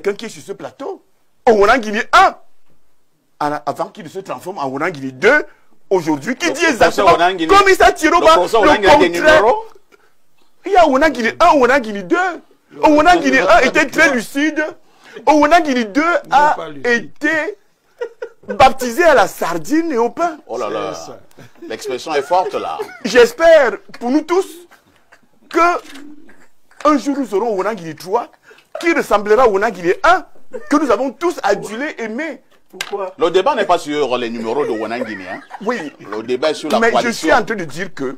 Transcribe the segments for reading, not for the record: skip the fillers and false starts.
quelqu'un qui est sur ce plateau, au Wonangini 1, avant qu'il ne se transforme en Wonangini 2, aujourd'hui, qui dit exactement comme Issa Tiroba, le contraire. Il y a Wonangini 1, Wonangini 2. Wonangini 1 était très lucide. Wonangini 2 a été baptisé à la sardine et au pain. Oh là là, l'expression est forte là. J'espère pour nous tous que un jour nous aurons Wonangini 3 qui ressemblera à Wonangini 1 que nous avons tous adulé, aimé. Pourquoi? Le débat n'est pas sur les numéros de Wonangini. Hein? Oui. Le débat est sur la coalition. Mais je suis en train de dire que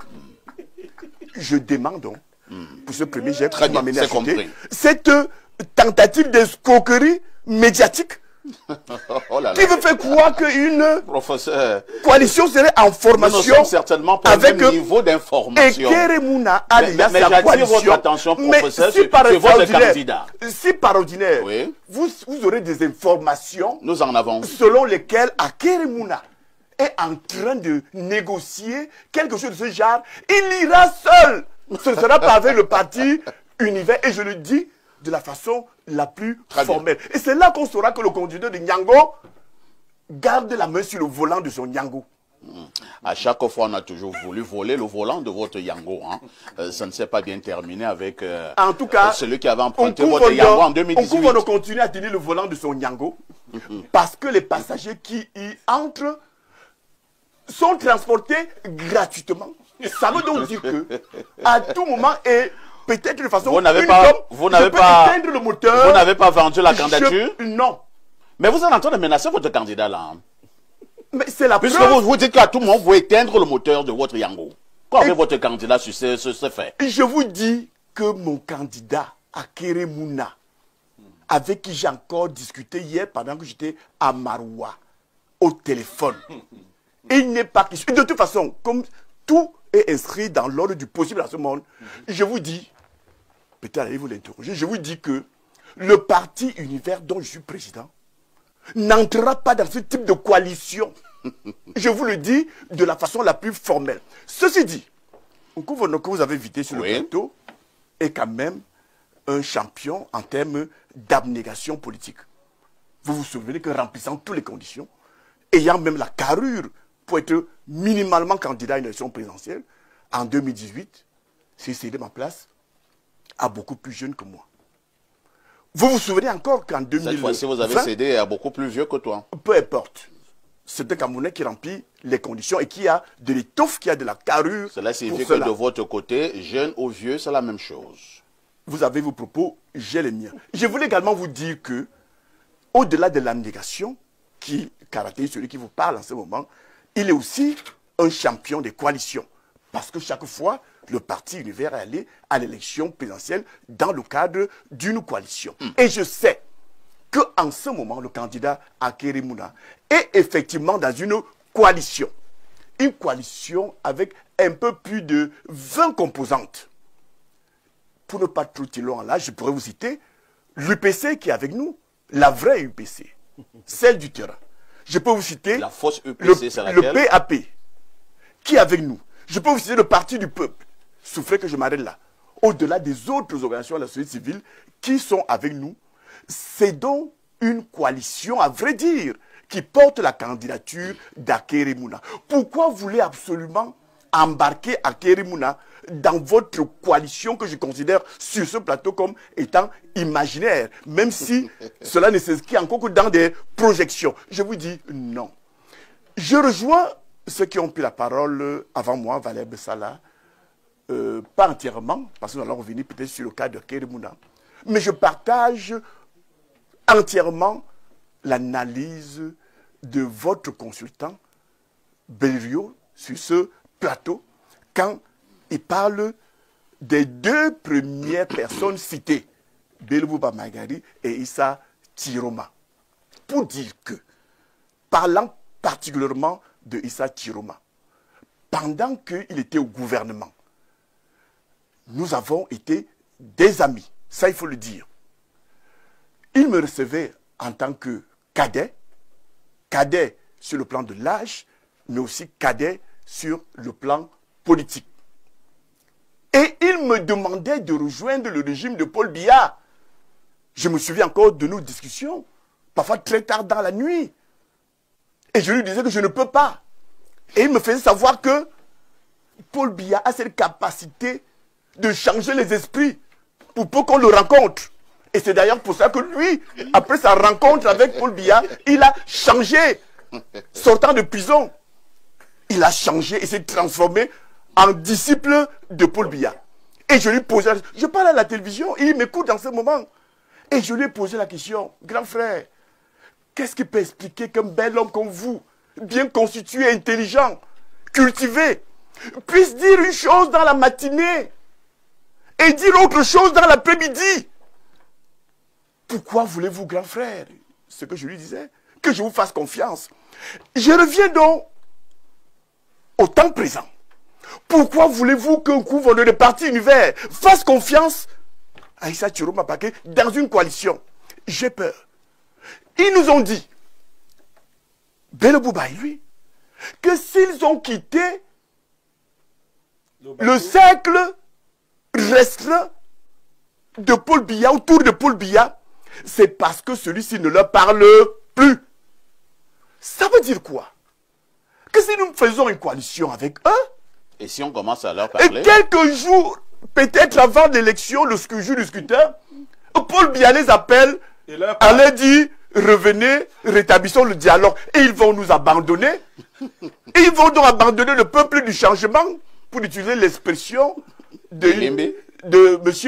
je demande donc, pour ce premier jet, cette tentative d'escroquerie médiatique oh là là. qui veut faire croire qu'une coalition serait en formation nous certainement pour avec un niveau d'information. Et Keremouna a déjà sa coalition. Votre attention, professeur, si par votre candidat. Si par ordinaire, oui. vous aurez des informations nous en avons. Selon lesquelles Keremouna est en train de négocier quelque chose de ce genre, il ira seul. Ce ne sera pas avec le parti Univers, et je le dis de la façon la plus formelle. Et c'est là qu'on saura que le conducteur de Nyango garde la main sur le volant de son Nyango. À chaque fois, on a toujours voulu voler le volant de votre Yango. Hein. Ça ne s'est pas bien terminé avec en tout cas, celui qui avait emprunté votre Yango en 2018. On va continuer à tenir le volant de son Yango parce que les passagers qui y entrent sont transportés gratuitement. Ça veut donc dire que à tout moment et peut-être de façon vous n'avez pas éteindre le moteur. Vous n'avez pas vendu la candidature? Non. Mais vous êtes en train de menacer votre candidat là. Hein. Mais c'est la puisque preuve. vous dites qu'à tout moment vous éteindre le moteur de votre Yango. Quoi avec votre candidat sur ce fait? Je vous dis que mon candidat Keremouna, avec qui j'ai encore discuté hier pendant que j'étais à Maroua au téléphone, il n'est pas question. De toute façon, comme tout est inscrit dans l'ordre du possible à ce monde, je vous dis, peut-être allez-vous l'interroger, je vous dis que le parti Univers dont je suis président n'entrera pas dans ce type de coalition. Je vous le dis de la façon la plus formelle. Ceci dit, Nkuvono que vous avez invité sur le plateau est quand même un champion en termes d'abnégation politique. Vous vous souvenez que remplissant toutes les conditions, ayant même la carrure pour être minimalement candidat à une élection présidentielle, en 2018, s'il cédait ma place à beaucoup plus jeune que moi. Vous vous souvenez encore qu'en 2020... Cette fois-ci, vous avez cédé à beaucoup plus vieux que toi. Peu importe. C'est un Camerounais qui remplit les conditions et qui a de l'étoffe, qui a de la carrure. Cela signifie que de votre côté, jeune ou vieux, c'est la même chose. Vous avez vos propos, j'ai les miens. Je voulais également vous dire que, au-delà de l'abnégation qui caractérise celui qui vous parle en ce moment, il est aussi un champion des coalitions. Parce que chaque fois, le parti Univers est allé à l'élection présidentielle dans le cadre d'une coalition. Et je sais qu'en ce moment, le candidat Keremouna est effectivement dans une coalition. Une coalition avec un peu plus de 20 composantes. Pour ne pas trop long là, je pourrais vous citer l'UPC qui est avec nous, la vraie UPC, celle du terrain. Je peux vous citer la fausse UPC, le PAP qui est avec nous. Je peux vous citer le Parti du Peuple. Souffrez que je m'arrête là. Au-delà des autres organisations de la société civile qui sont avec nous, c'est donc une coalition, à vrai dire, qui porte la candidature d'Keremouna. Pourquoi vous voulez absolument embarquer Keremouna dans votre coalition que je considère sur ce plateau comme étant imaginaire, même si cela ne s'inscrit encore que dans des projections? Je vous dis non. Je rejoins ceux qui ont pris la parole avant moi, Valère Bessala, pas entièrement, parce que nous allons revenir peut-être sur le cas de Keremouna, mais je partage entièrement l'analyse de votre consultant Belrio sur ce plateau quand il parle des deux premières personnes citées, Belbouba Magari et Issa Tiroma. Pour dire que, parlant particulièrement de Issa Tiroma, pendant qu'il était au gouvernement, nous avons été des amis, ça il faut le dire. Il me recevait en tant que cadet sur le plan de l'âge, mais aussi cadet sur le plan politique. Et il me demandait de rejoindre le régime de Paul Biya. Je me souviens encore de nos discussions, parfois très tard dans la nuit. Et je lui disais que je ne peux pas. Et il me faisait savoir que Paul Biya a cette capacité de changer les esprits pour peu qu'on le rencontre. Et c'est d'ailleurs pour ça que lui, après sa rencontre avec Paul Biya, il a changé. Sortant de prison, il a changé et s'est transformé en disciple de Paul Biya. Et je lui posais la question. Je parle à la télévision, il m'écoute dans ce moment. Et je lui ai posé la question, grand frère, qu'est-ce qui peut expliquer qu'un bel homme comme vous, bien constitué, intelligent, cultivé, puisse dire une chose dans la matinée et dire autre chose dans l'après-midi? Pourquoi voulez-vous, grand frère, ce que je lui disais, que je vous fasse confiance? Je reviens donc au temps présent. Pourquoi voulez-vous qu'un gouverneur de parti univers fasse confiance à Issa Chiroma Paquet dans une coalition? J'ai peur. Ils nous ont dit, Bello Bouba et lui, que s'ils ont quitté le cercle restreint de Paul Biya, autour de Paul Biya, c'est parce que celui-ci ne leur parle plus. Ça veut dire quoi? Que si nous faisons une coalition avec eux, et si on commence à leur parler, et quelques jours, peut-être avant l'élection, le jour du scrutin, Paul Biya les appelle, à leur dit, revenez, rétablissons le dialogue. Et ils vont nous abandonner. Et ils vont donc abandonner le peuple du changement, pour utiliser l'expression de M.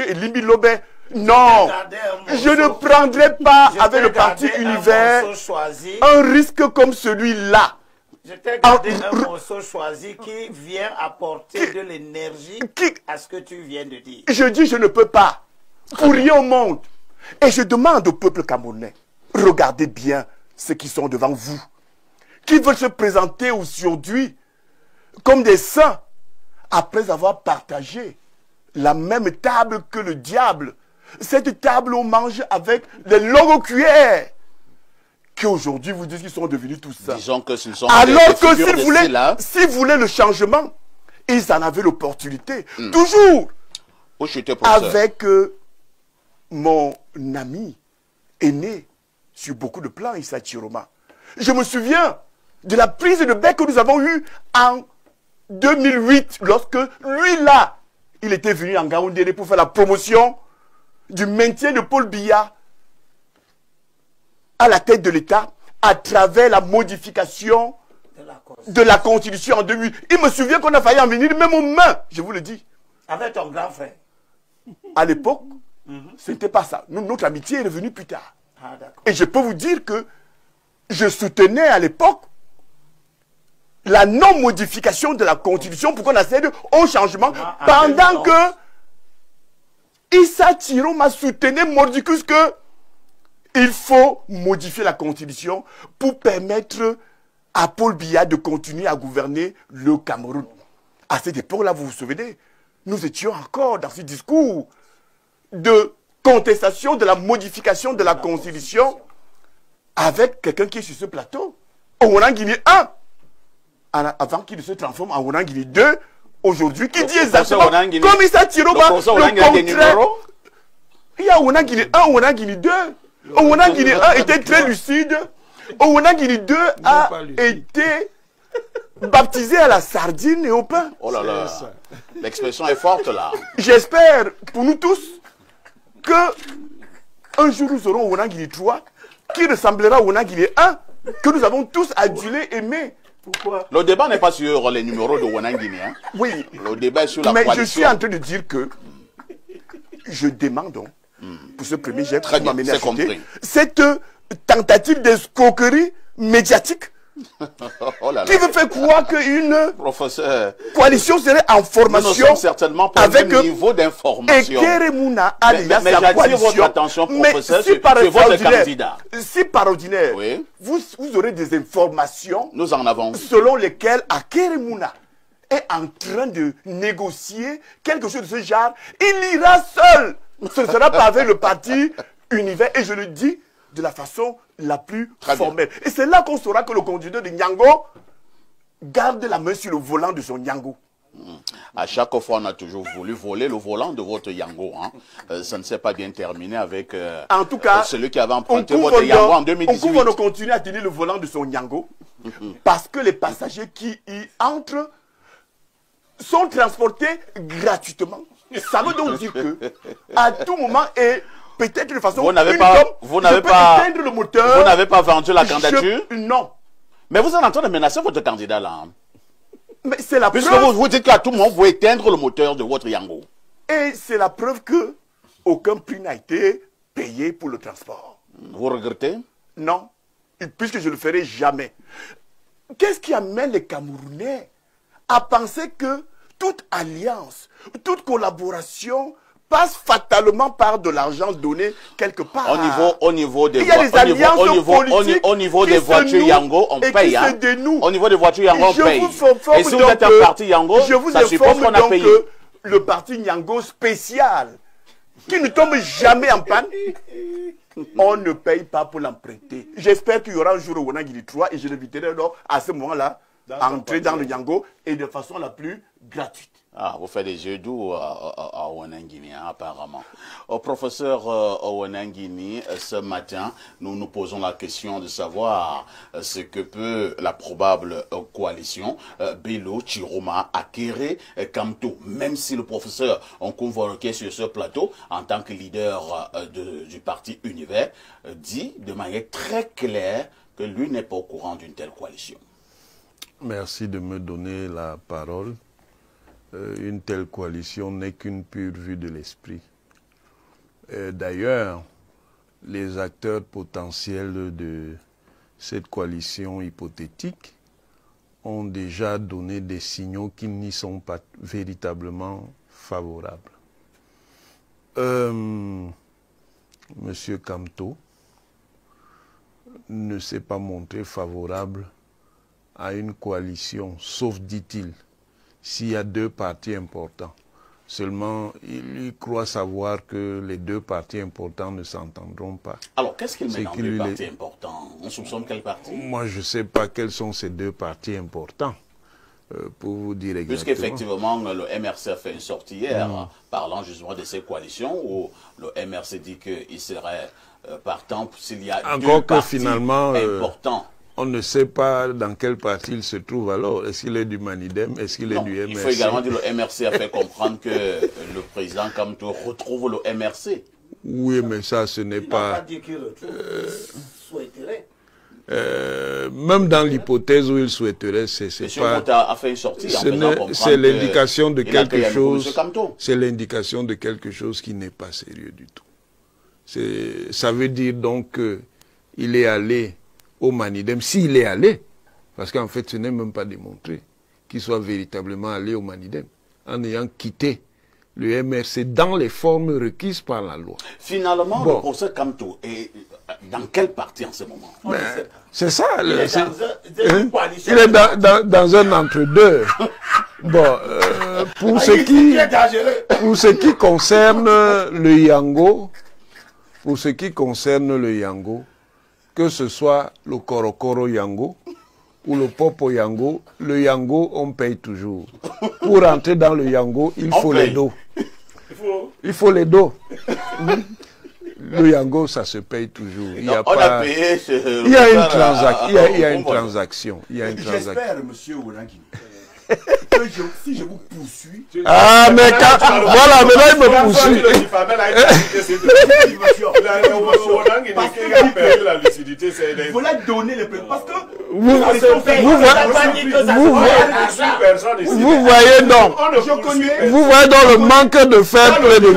Elimbi Lobé. Non, je ne prendrai pas avec le parti univers un risque comme celui-là. Je t'ai gardé un morceau choisi qui vient apporter de l'énergie à ce que tu viens de dire. Je dis je ne peux pas. Pour rien au monde. Et je demande au peuple camerounais, regardez bien ceux qui sont devant vous, qui veulent se présenter aujourd'hui comme des saints après avoir partagé la même table que le diable. Cette table on mange avec des longues cuillères. Qu'aujourd'hui vous dites qu'ils sont devenus tout ça. Disons que ce sont alors que s'ils voulaient le changement, ils en avaient l'opportunité. Toujours avec mon ami aîné sur beaucoup de plans, Issa Chiroma. Je me souviens de la prise de bec que nous avons eue en 2008, lorsque lui là, il était venu en Gaoundéré pour faire la promotion du maintien de Paul Biya à la tête de l'État à travers la modification de la Constitution en 2008. Il me souvient qu'on a failli en venir même aux mains, je vous le dis. Avec ton grand frère. À l'époque, ce n'était pas ça. Notre amitié est revenue plus tard. Ah, et je peux vous dire que je soutenais à l'époque la non-modification de la Constitution pour qu'on accède au changement pendant que Issa Chiroma soutenait mordicus que il faut modifier la Constitution pour permettre à Paul Biya de continuer à gouverner le Cameroun. À cette époque-là, vous vous souvenez, nous étions encore dans ce discours de contestation de la modification de la Constitution avec quelqu'un qui est sur ce plateau, Ouanangini 1, avant qu'il ne se transforme en Ouanangini 2, aujourd'hui, qui dit exactement comme Issa Chiroma, le contraire. Il y a Ouanangini 1, Ouanangini 2. Ouanangini 1 était très lucide. Ouanangini 2 a été baptisé à la sardine et au pain. Oh là là, l'expression est forte là. J'espère pour nous tous que un jour nous aurons Ouanangini 3 qui ressemblera à Ouanangini 1 que nous avons tous adulé, aimé. Pourquoi? Le débat n'est pas sur les numéros de Ouanangini. Hein? Oui. Le débat est sur la coalition. Mais je suis en train de dire que je demande donc, pour ce premier jet, très bien, c'est compris. Cette tentative d'escroquerie médiatique oh là là. qui veut faire croire qu'une coalition serait en formation. Nous ne sommes certainement pas avec un niveau d'information. Et Keremouna a déjà sa j'attire coalition. votre attention, professeur, si par c'est votre candidat. Si par ordinaire, oui. vous aurez des informations nous en avons. Selon lesquelles Keremouna est en train de négocier quelque chose de ce genre, il ira seul. Ce ne sera pas avec le parti univers. Et je le dis de la façon la plus formelle. Et c'est là qu'on saura que le conducteur de Nyango garde la main sur le volant de son Nyango. À chaque fois, on a toujours voulu voler le volant de votre Yango. Hein. Ça ne s'est pas bien terminé avec en tout cas, celui qui avait emprunté votre Yango en 2018. On continue à tenir le volant de son Yango parce que les passagers qui y entrent sont transportés gratuitement. Ça veut donc dire que à tout moment et peut-être de façon vous n'avez pas éteindre le moteur. Vous n'avez pas vendu la candidature? Non. Mais vous êtes en train de menacer votre candidat là. Hein. Mais c'est la Puisque preuve. vous dites qu'à tout moment vous éteindre le moteur de votre Yango. Et c'est la preuve que aucun prix n'a été payé pour le transport. Vous regrettez? Non, puisque je ne le ferai jamais. Qu'est-ce qui amène les Camerounais à penser que toute alliance, toute collaboration passe fatalement par de l'argent donné quelque part? Au niveau des voitures Yango, on paye. Hein. Au niveau des voitures Yango, on paye. Et si vous êtes un parti Yango, ça suppose qu'on a payé. Que le parti Yango spécial, qui ne tombe jamais en panne, on ne paye pas pour l'emprunter. J'espère qu'il y aura un jour au Wanangili 3 et je l'inviterai donc à ce moment-là à entrer dans le Yango et de façon la plus gratuite. Ah, vous faites des yeux doux à Wanangini, hein, apparemment. Au professeur Wanangini, ce matin, nous nous posons la question de savoir ce que peut la probable coalition Bello, Chiroma, Akere, Kamto, même si le professeur on convoqué sur ce plateau en tant que leader du parti Univers, dit de manière très claire que lui n'est pas au courant d'une telle coalition. Merci de me donner la parole. Une telle coalition n'est qu'une pure vue de l'esprit. D'ailleurs, les acteurs potentiels de cette coalition hypothétique ont déjà donné des signaux qui n'y sont pas véritablement favorables. Monsieur Kamto ne s'est pas montré favorable à une coalition, sauf, dit-il, s'il y a deux partis importants. Seulement, il croit savoir que les deux partis importants ne s'entendront pas. Alors, qu'est-ce qu'il met dans deux partis importants? On soupçonne quel parti? Moi, je ne sais pas quels sont ces deux partis importants, pour vous dire exactement. Puisqu'effectivement, le MRC a fait une sortie hier, parlant justement de ces coalitions, où le MRC dit qu'il serait partant s'il y a deux partis importants. On ne sait pas dans quel parti il se trouve alors. Est-ce qu'il est du Manidem? Est-ce qu'il est du MRC? Il faut également dire que le MRC a fait comprendre que le président Kamto retrouve le MRC. Oui, mais ça, ce n'est pas... Il n'a pas dit qu'il retrouve, il souhaiterait. Même dans l'hypothèse où il souhaiterait, c'est pas... a fait une sortie c'est l'indication de quelque chose. C'est l'indication de quelque chose qui n'est pas sérieux du tout. Ça veut dire donc qu'il est allé au Manidem, s'il est allé, parce qu'en fait, ce n'est même pas démontré qu'il soit véritablement allé au Manidem, en ayant quitté le MRC dans les formes requises par la loi. Finalement, le professeur Kamto est dans quel parti en ce moment? C'est ça. Il est dans un entre-deux. Bon, pour ce qui concerne le Yango, que ce soit le Korokoro Yango ou le Popo Yango, le Yango, on paye toujours. Pour entrer dans le Yango, il faut les dos. Il faut les dos. Le Yango, ça se paye toujours. Il y a une transaction. J'espère, monsieur Wanangini, que si je vous poursuis... Ah, mais voilà, mais là, il me poursuit. Il faut la donner les preuves. Parce que... Vous voyez donc, le manque de fair play de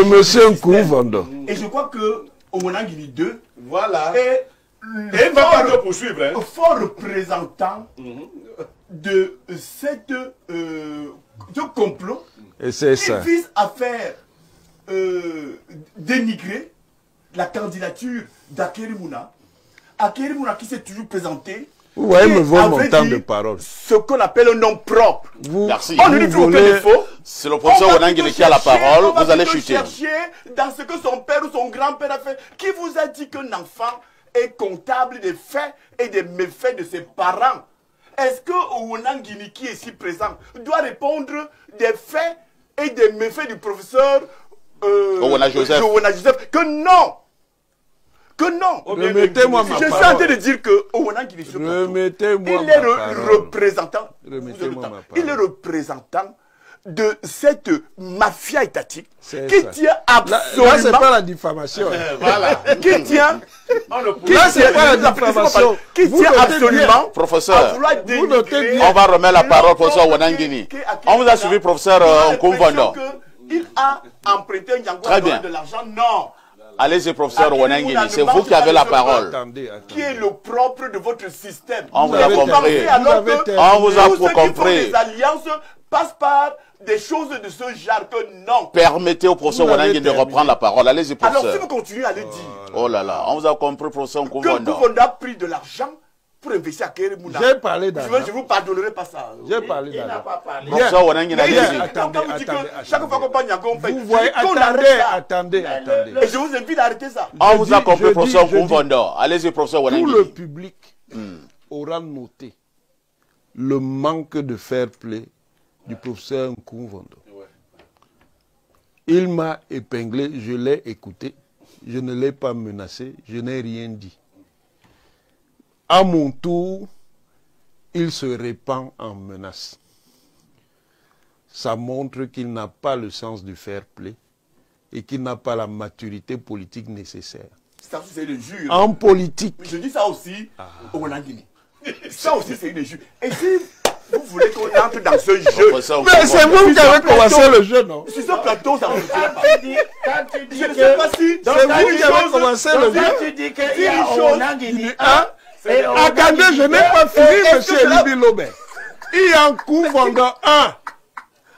monsieur Nkouvando. Et je crois que au Wanangini 2, voilà. Et il va pas te poursuivre. Hein. Fort représentant de ce complot et c'est qui vise à faire dénigrer la candidature d'Akere Mouna. Akere Mouna qui s'est toujours présenté. Vous voyez me vaut mon temps de parole. Ce qu'on appelle un nom propre. Merci. On ne dit aucun défaut. C'est le professeur Wanangini qui a la parole. Vous allez chuter. Chercher dans ce que son père ou son grand-père a fait. Qui vous a dit qu'un enfant est comptable des faits et des méfaits de ses parents? est-ce que Owonangini, qui est ici présent, doit répondre des faits et des méfaits du professeur Owona Joseph? Que non! Que non! Remettez-moi ma Je suis en parole. train de dire que Owonangini, Remettez-moi il est ma parole. représentant. Remettez-moi ma parole. Il est représentant de cette mafia étatique C'est qui ça. tient absolument. Là, c'est pas la diffamation. Voilà. Qui tient. Là, c'est pas la diffamation. Qui Vous tient notez absolument. bien. Professeur, à vouloir vous notez dénigrer bien. on va remettre la parole au professeur l'autre Owonangini. qui- On vous a suivi, professeur Nkumvondo. Il a emprunté Nyango Très bien. de l'argent. Non. Allez-y, professeur Akiri Owonangini, Mouna c'est ne vous marche qui avez pas la de parole. Attendez. Qui est le propre de votre système. On vous a Vous compris. pensez alors Vous avez que On vous a tous ceux qui font compris. des alliances passent par des choses de ce genre que non. Permettez au professeur Vous avez Owonangini de terminé. reprendre la parole. Allez-y, Alors si professeur. vous continuez à le dire, Oh là là, on vous a compris, professeur que Nkumvondo. Koufonda a pris de l'argent pour investir à Keremouna. J'ai parlé Je d'argent. ne vous pardonnerai pas ça. J'ai parlé Il n'a d'argent. pas parlé. Professeur Owonangini, Mais allez-y. Bien. Attendez, quand vous dites que attendez, chaque fois qu'on parle Nyango, on paye. Vous voyez, Je dis qu'on arrête ça. attendez. Et je vous invite à arrêter ça. On vous a dis- compris, je professeur dis- je dis- Nkumvondo. Allez-y, professeur Tout le Owonangini. public aura noté le manque de fair play du professeur Nkumvondo. Il m'a épinglé, je l'ai écouté, je ne l'ai pas menacé, je n'ai rien dit. À mon tour, il se répand en menaces. Ça montre qu'il n'a pas le sens du fair play et qu'il n'a pas la maturité politique nécessaire. Ça aussi, c'est une injure. En politique, Je dis ça aussi au Wanangini. Ça aussi, c'est une injure. Et si vous voulez qu'on entre dans ce jeu, Professeur mais c'est Nkumvondo. vous qui avez commencé le jeu, non? sur ce plateau, ça ne fonctionne pas. Quand tu dis Je ne sais pas que... si Donc, C'est quand vous tu qui avez choses- commencé donc, le jeu. quand tu dis qu'il y a Une chose, Owonangini Hein? et Attendez, je n'ai pas fini, monsieur Elibi Lobé. Il y a un Nkumvondo 1.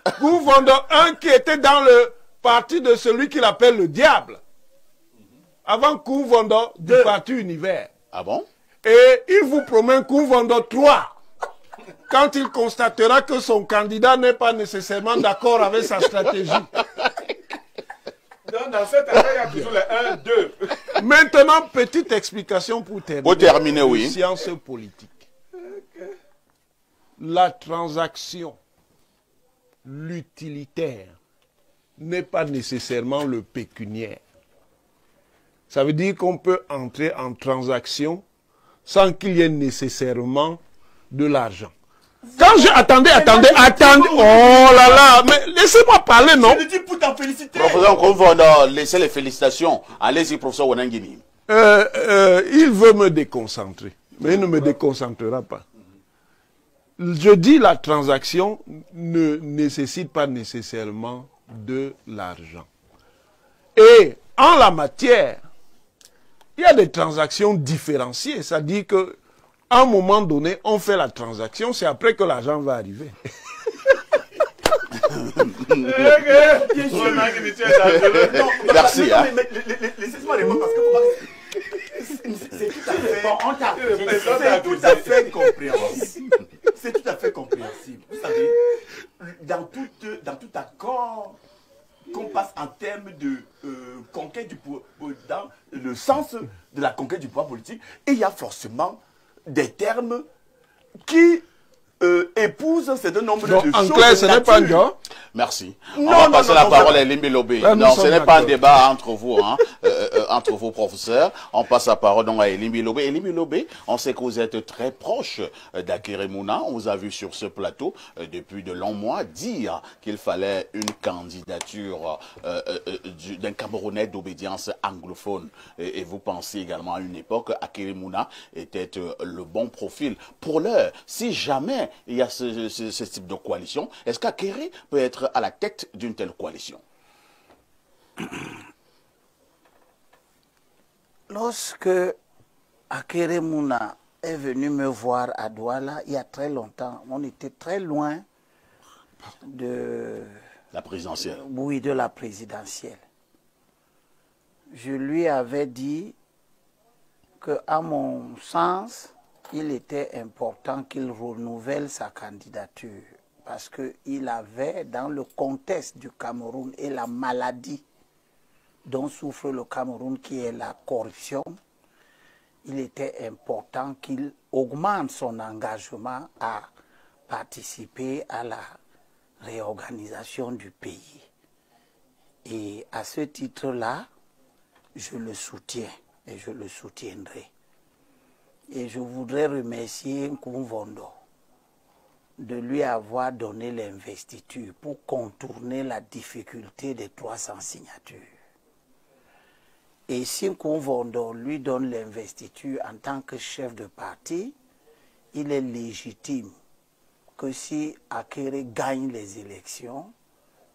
Nkumvondo 1 qui était dans le parti de celui qu'il appelle le diable. Avant Nkumvondo du parti Univers. Ah bon? Et il vous promet Nkumvondo 3. Quand il constatera que son candidat n'est pas nécessairement d'accord avec sa stratégie. Dans cette affaire, il y a toujours les 1, 2. Maintenant, petite explication pour terminer. Pour terminer, oui. Science politique. La transaction, l'utilitaire, n'est pas nécessairement le pécuniaire. Ça veut dire qu'on peut entrer en transaction sans qu'il y ait nécessairement de l'argent. Quand je... Attendez. Oh là là, mais laissez-moi parler, non? je le dis pour t'en féliciter. Professeur Nkumvondo, laissez les félicitations. Allez-y, professeur Owonangini. Il veut me déconcentrer, mais il ne me déconcentrera pas. Je dis la transaction ne nécessite pas nécessairement de l'argent. Et en la matière, il y a des transactions différenciées, c'est-à-dire que à un moment donné, on fait la transaction, c'est après que l'argent va arriver. Merci, Non, hein. mais laissez-moi répondre parce que c'est tout à fait. Bon, on t'a C'est tout à fait compréhensible. C'est tout à fait compréhensible. Vous savez, dans tout accord qu'on passe en termes de conquête du pouvoir, dans le sens de la conquête du pouvoir politique, il y a forcément des termes qui épousent un certain nombre de choses. En clair, ce n'est pas un gars. Merci. Non, On va non, passer non, la non, parole non. à Limbi Lobé. Là, nous Non, ce sommes n'est pas un d'accord. débat entre vous, hein, entre vous, professeurs. On passe la parole donc à Limbi Lobé. Limbi Lobé, on sait que vous êtes très proche d'Akere Mouna. On vous a vu sur ce plateau depuis de longs mois dire qu'il fallait une candidature d'un Camerounais d'obédience anglophone. Et vous pensez également à une époque, Akere Mouna était le bon profil. Pour l'heure, si jamais il y a ce type de coalition, est-ce qu'Akere peut être à la tête d'une telle coalition? Lorsque Akere Mouna est venu me voir à Douala, il y a très longtemps, on était très loin de... La présidentielle. Oui, de la présidentielle. Je lui avais dit que, à mon sens, il était important qu'il renouvelle sa candidature parce qu'il avait, dans le contexte du Cameroun et la maladie dont souffre le Cameroun, qui est la corruption, il était important qu'il augmente son engagement à participer à la réorganisation du pays. Et à ce titre-là, je le soutiens et je le soutiendrai. Et je voudrais remercier Nkoumvondo de lui avoir donné l'investiture pour contourner la difficulté des 300 signatures. Et si Nkoumvondo lui donne l'investiture en tant que chef de parti, il est légitime que si Akere gagne les élections,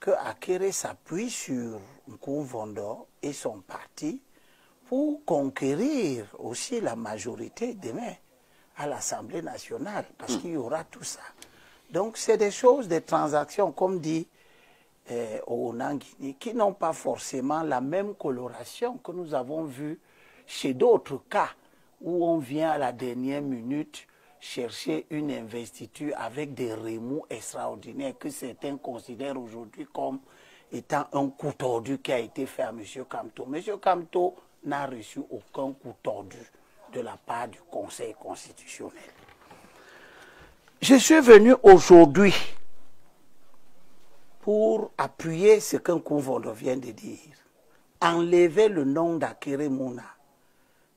que Akere s'appuie sur Nkoumvondo et son parti pour conquérir aussi la majorité demain à l'Assemblée nationale, parce qu'il y aura tout ça. Donc c'est des choses, des transactions, comme dit Owonangini, qui n'ont pas forcément la même coloration que nous avons vu chez d'autres cas, où on vient à la dernière minute chercher une investiture avec des remous extraordinaires que certains considèrent aujourd'hui comme étant un coup tordu qui a été fait à M. Kamto. M. Kamto n'a reçu aucun coup tordu de la part du Conseil constitutionnel. Je suis venu aujourd'hui pour appuyer ce qu'un Nkoumvondo vient de dire. Enlever le nom d'Akere Mouna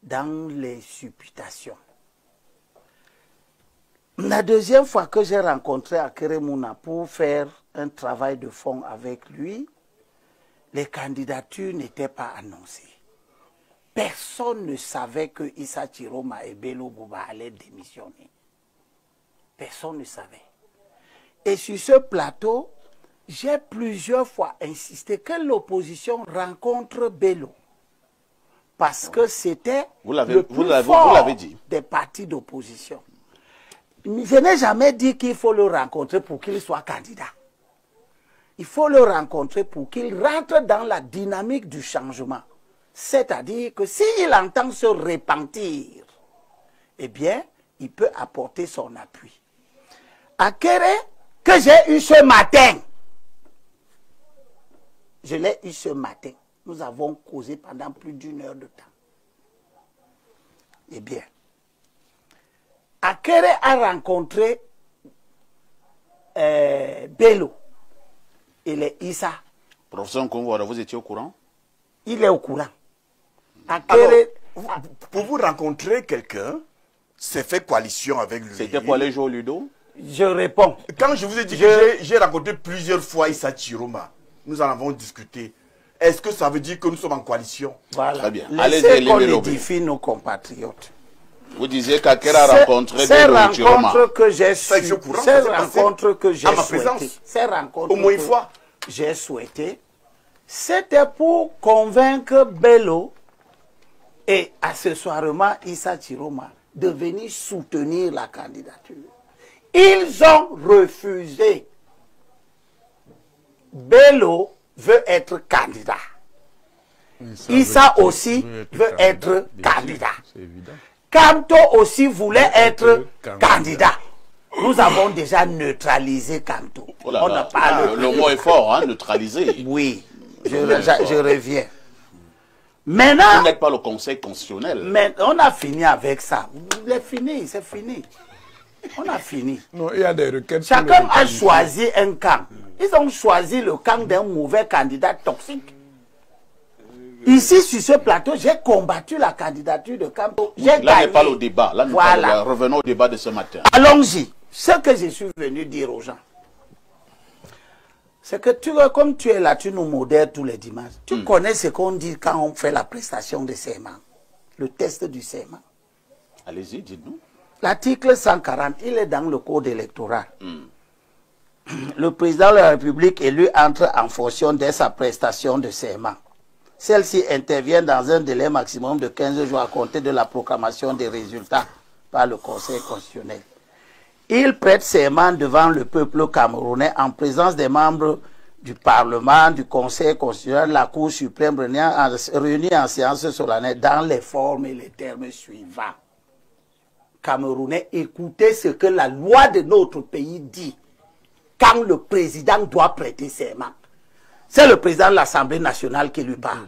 dans les supputations. La deuxième fois que j'ai rencontré Akere Mouna pour faire un travail de fond avec lui, les candidatures n'étaient pas annoncées. Personne ne savait que Issa Chiroma et Bello Bouba allaient démissionner. Personne ne savait. Et sur ce plateau, j'ai plusieurs fois insisté que l'opposition rencontre Bello. Parce que c'était le plus fort des partis d'opposition. Je n'ai jamais dit qu'il faut le rencontrer pour qu'il soit candidat. Il faut le rencontrer pour qu'il rentre dans la dynamique du changement. C'est-à-dire que s'il entend se repentir, eh bien, il peut apporter son appui. Akere, que j'ai eu ce matin, je l'ai eu ce matin. Nous avons causé pendant plus d'1 heure de temps. Eh bien, Akere a rencontré Bello et les Issa. Professeur Nkoumvondo, vous étiez au courant? Il est au courant. Akere, alors, pour vous rencontrer quelqu'un, c'est fait coalition avec lui. C'était pour aller jouer au Ludo? Je réponds. Quand je vous ai dit que j'ai rencontré plusieurs fois Issa Chiroma, nous en avons discuté. Est-ce que ça veut dire que nous sommes en coalition? Voilà. Très bien. Laissez qu'on édifie nos compatriotes. Vous disiez qu'Akere a rencontré ces rencontres que j'ai souhaitées, au moins une fois, j'ai souhaité, c'était pour convaincre Bello et accessoirement Issa Chiroma de venir soutenir la candidature. Ils ont refusé. Bello veut être candidat. Issa aussi veut être candidat. Kamto aussi voulait être candidat. Nous avons déjà neutralisé Kamto. Oh là là, le mot est fort, hein, neutralisé. Oui, je reviens. Maintenant, vous n'êtes pas le Conseil constitutionnel. Mais on a fini avec ça. C'est fini, c'est fini. On a fini. Non, il y a des requêtes. Chacun a choisi un camp. Ils ont choisi le camp d'un mauvais candidat toxique. Ici, sur ce plateau, j'ai combattu la candidature de Kamto. Là n'est pas le débat. Là, voilà. Revenons au débat de ce matin. Allons-y. Ce que je suis venu dire aux gens, c'est que comme tu es là, tu nous modères tous les dimanches. Tu connais ce qu'on dit quand on fait la prestation de serment, le test du serment. Allez-y, dites-nous. L'article 140, il est dans le code électoral. Le président de la République élu entre en fonction dès sa prestation de serment. Celle-ci intervient dans un délai maximum de 15 jours à compter de la proclamation des résultats par le Conseil constitutionnel. Il prête serment devant le peuple camerounais en présence des membres du Parlement, du Conseil constitutionnel, de la Cour suprême réunis en séance solennelle dans les formes et les termes suivants. Camerounais, écoutez ce que la loi de notre pays dit quand le président doit prêter serment. C'est le président de l'Assemblée nationale qui lui parle.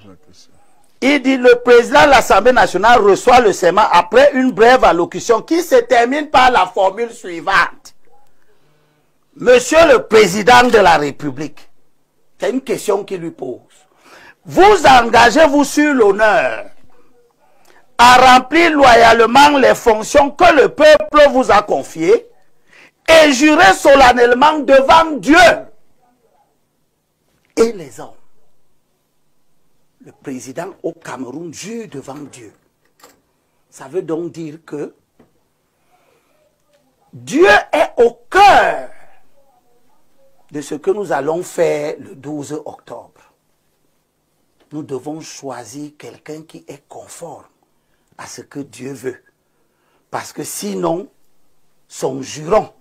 Il dit, le président de l'Assemblée nationale reçoit le serment après une brève allocution qui se termine par la formule suivante. Monsieur le président de la République, c'est une question qu'il lui pose. Vous engagez-vous sur l'honneur à remplir loyalement les fonctions que le peuple vous a confiées et jurer solennellement devant Dieu et les hommes. Le président au Cameroun jure devant Dieu. Ça veut donc dire que Dieu est au cœur de ce que nous allons faire le 12 octobre. Nous devons choisir quelqu'un qui est conforme à ce que Dieu veut. Parce que sinon, son juron,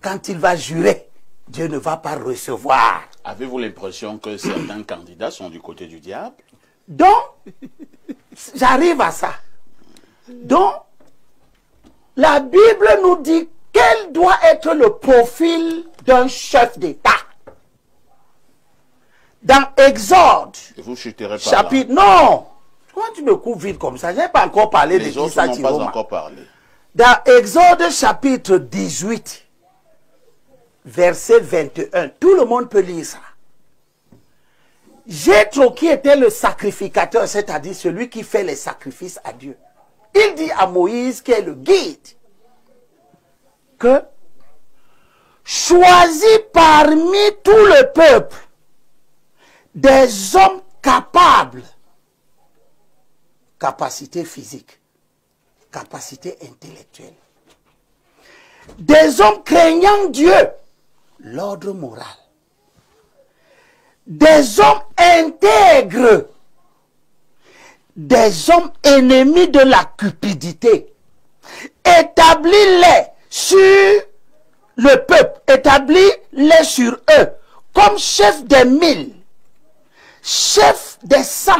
quand il va jurer, Dieu ne va pas recevoir. Avez-vous l'impression que certains candidats sont du côté du diable? Donc, j'arrive à ça. Donc, la Bible nous dit quel doit être le profil d'un chef d'État. Dans Exode, vous chuterez par chapitre... Là. Non! Pourquoi tu me coupes vite comme ça? Je n'ai pas encore parlé de Issa Chiroma. Les autres n'ont pas encore parlé. Dans Exode chapitre 18, verset 21, tout le monde peut lire ça. Jéthro, qui était le sacrificateur, c'est-à-dire celui qui fait les sacrifices à Dieu, il dit à Moïse, qui est le guide, que choisis parmi tout le peuple des hommes capables, capacité physique, capacité intellectuelle, des hommes craignant Dieu, l'ordre moral, des hommes intègres, des hommes ennemis de la cupidité. Établis-les sur le peuple, établis-les sur eux, comme chef des 1000, chef des 100,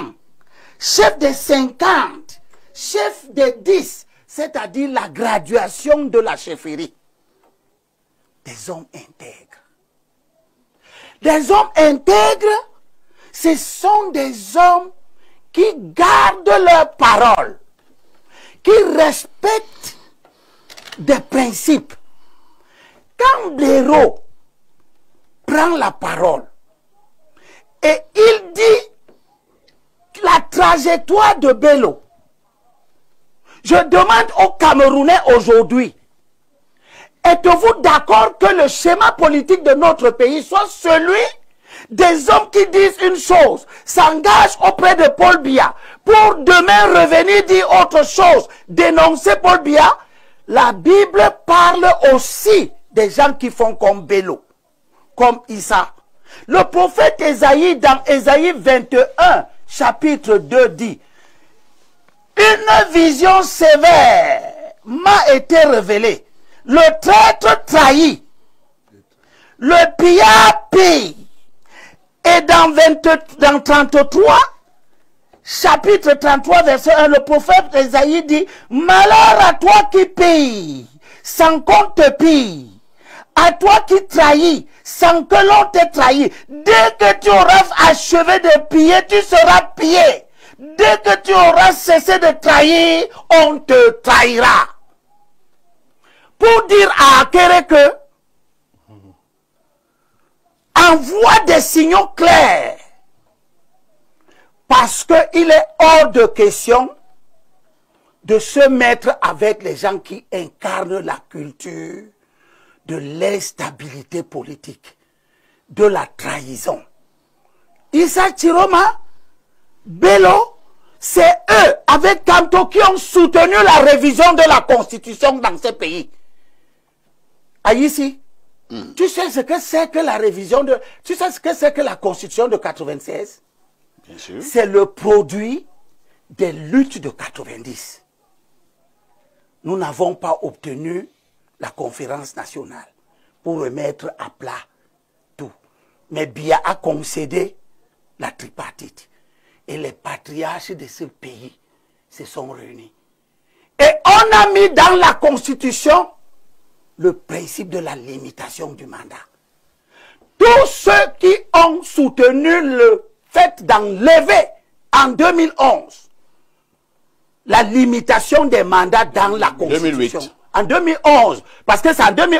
chef des 50, chef des 10, c'est-à-dire la graduation de la chefferie. Des hommes intègres. Des hommes intègres, ce sont des hommes qui gardent leurs paroles, qui respectent des principes. Quand Blaireau prend la parole et il dit la trajectoire de Bello, je demande aux Camerounais aujourd'hui, êtes-vous d'accord que le schéma politique de notre pays soit celui des hommes qui disent une chose, s'engagent auprès de Paul Biya, pour demain revenir dire autre chose, dénoncer Paul Biya? La Bible parle aussi des gens qui font comme Bello, comme Issa. Le prophète Ésaïe, dans Ésaïe 21, chapitre 2, dit, une vision sévère m'a été révélée. Le traître trahit, le pillard pille. Et dans 33, chapitre 33, verset 1, le prophète Ésaïe dit, malheur à toi qui pille, sans qu'on te pille, à toi qui trahis, sans que l'on te trahi. Dès que tu auras achevé de piller, tu seras pillé. Dès que tu auras cessé de trahir, on te trahira. Pour dire à Akere que envoie des signaux clairs, parce qu'il est hors de question de se mettre avec les gens qui incarnent la culture de l'instabilité politique, de la trahison. Issa Chiroma, Bello, c'est eux, avec Kanto, qui ont soutenu la révision de la Constitution dans ce pays. Ici, tu sais ce que c'est que la révision de... Tu sais ce que c'est que la Constitution de 96? Bien sûr. C'est le produit des luttes de 90. Nous n'avons pas obtenu la conférence nationale pour remettre à plat tout. Mais Biya a concédé la tripartite. Et les patriarches de ce pays se sont réunis. Et on a mis dans la Constitution le principe de la limitation du mandat. Tous ceux qui ont soutenu le fait d'enlever en 2011, la limitation des mandats dans la Constitution. 2008. En 2011, parce que c'est en 2011